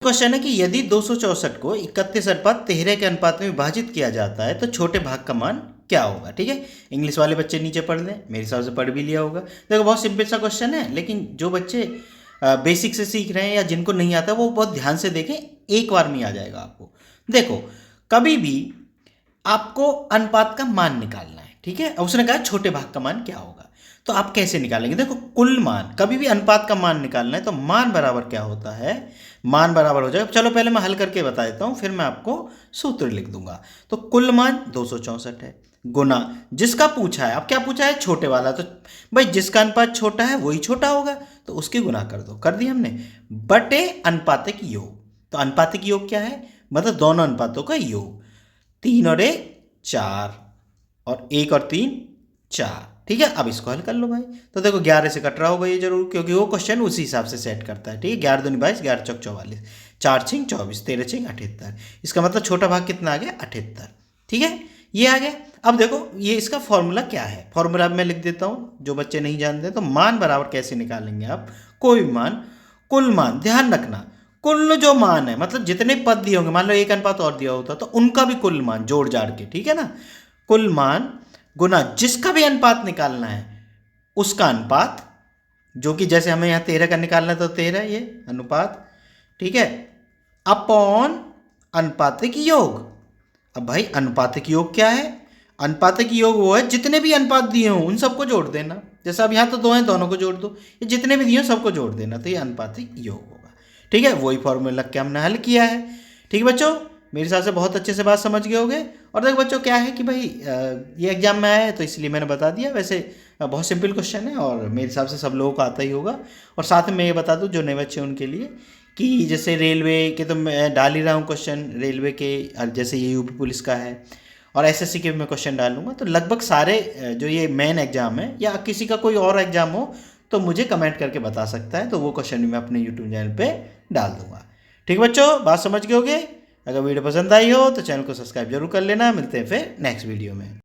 Question है कि यदि 264 को 31:13 के अनुपात में विभाजित किया जाता है तो छोटे भाग का मान क्या होगा। ठीक है, इंग्लिश वाले बच्चे नीचे पढ़ लें, मेरे हिसाब से पढ़ भी लिया होगा। देखो बहुत सिंपल सा क्वेश्चन है, लेकिन जो बच्चे बेसिक से सीख रहे हैं या जिनको नहीं आता वो बहुत ध्यान से देखें, एक बार में आ जाएगा आपको। देखो कभी भी आपको अनुपात का मान निकालना है, ठीक है, उसने कहा छोटे भाग का मान क्या होगा, तो आप कैसे निकालेंगे। देखो कुल मान, कभी भी अनुपात का मान निकालना है तो मान बराबर क्या होता है, मान बराबर हो जाएगा। चलो पहले मैं हल करके बता देता हूँ, फिर मैं आपको सूत्र लिख दूंगा। तो कुल मान 264 है, गुना जिसका पूछा है, अब क्या पूछा है, छोटे वाला, तो भाई जिसका अनुपात छोटा है वही छोटा होगा, तो उसकी गुना कर दो, कर दी हमने, बटे अनुपातिक योग। तो अनुपातिक योग क्या है, मतलब दोनों अनुपातों का योग, 3 और 1 4, और 1 और 3 4। ठीक है, अब इसको हल कर लो भाई। तो देखो 11 से कट रहा होगा ये जरूर, क्योंकि वो क्वेश्चन उसी हिसाब से सेट करता है। ठीक है, 11 दूनी 22, 11 चौक 44, 4 6 24, 13 6 78। इसका मतलब छोटा भाग कितना आ गया, 78। ठीक है, ये आ गया। अब देखो ये इसका फॉर्मूला क्या है, फॉर्मूला मैं लिख देता हूँ, जो बच्चे नहीं जानते। तो मान बराबर कैसे निकालेंगे आप, कोई भी मान, कुल मान, ध्यान रखना कुल जो मान है, मतलब जितने पद दिए होंगे, मान लो एक अनुपात और दिया होता तो उनका भी कुल मान जोड़ जाड़ के, ठीक है ना, कुल मान गुना जिसका भी अनुपात निकालना है उसका अनुपात, जो कि जैसे हमें यहाँ 13 का निकालना है तो 13 ये अनुपात, ठीक है, अपॉन अनुपातिक योग। अब भाई अनुपातिक योग क्या है, अनुपातिक योग वो है जितने भी अनुपात दिए हों उन सबको जोड़ देना। जैसे अब यहाँ तो दो हैं, दोनों को जोड़ दो, ये जितने भी दिए हों सबको जोड़ देना, तो ये अनुपातिक योग होगा। ठीक है, वही फॉर्मूला के हमने हल किया है। ठीक है बच्चों, मेरे हिसाब से बहुत अच्छे से बात समझ गए होगे। और देखो बच्चों क्या है कि भाई ये एग्जाम में आया है तो इसलिए मैंने बता दिया, वैसे बहुत सिंपल क्वेश्चन है और मेरे हिसाब से सब लोगों को आता ही होगा। और साथ में ये बता दूं जो नए बच्चे उनके लिए कि जैसे रेलवे के तो मैं डाल ही रहा हूँ क्वेश्चन, रेलवे के जैसे ये यूपी पुलिस का है, और एसएससी के भी मैं क्वेश्चन डालूंगा। तो लगभग सारे जो ये मेन एग्जाम है या किसी का कोई और एग्जाम हो तो मुझे कमेंट करके बता सकता है, तो वो क्वेश्चन भी मैं अपने यूट्यूब चैनल पे डाल दूंगा। ठीक बच्चों, बात समझ गए होगे। अगर वीडियो पसंद आई हो तो चैनल को सब्सक्राइब जरूर कर लेना। मिलते हैं फिर नेक्स्ट वीडियो में।